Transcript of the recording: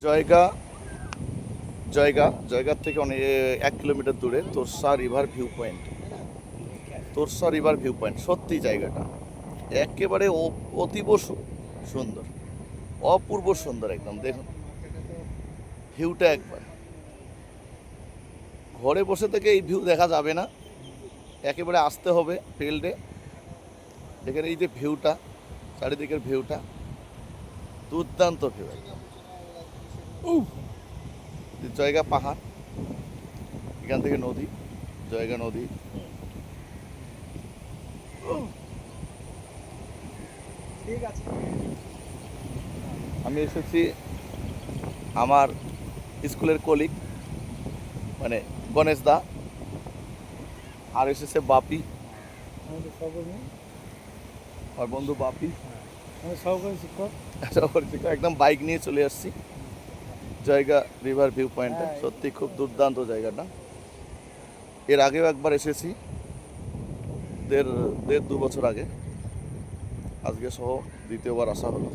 জয়গা জয়গার থেকে অনেক 1 কিলোমিটার দূরে Torsa river view point. Torsa river view point সত্যি জায়গাটা একেবারে অতীব সুন্দর, অপূর্ব সুন্দর একদম। দেখুন ভিউটা একবার, ঘরে বসে থেকে এই ভিউ দেখা যাবে না, একেবারে আসতে হবে ফিল্ডে। দেখেন এই যে ভিউটা, চারিদিকের ভিউটা দুর্দান্ত ভিউ একদম। জয়গা পাহাড়, এখান থেকে নদী, জয়গা নদী। ঠিক আছে। আমি এসেছি আমার স্কুলের কলিগ মানে গণেশ দা, আর এসেছে বাপি, আমাদের সহকর্মী, আমার বন্ধু বাপি, আমাদের সহকারী শিক্ষক। একদম বাইক নিয়ে চলে আসছি জয়গা রিভার ভিউ পয়েন্টে। হ্যাঁ। সত্যি খুব দুর্দান্ত জায়গাটা। এর আগেও একবার এসেছি, দেড় 2 বছর আগে। আজকে সহ দ্বিতীয়বার আসা হলো।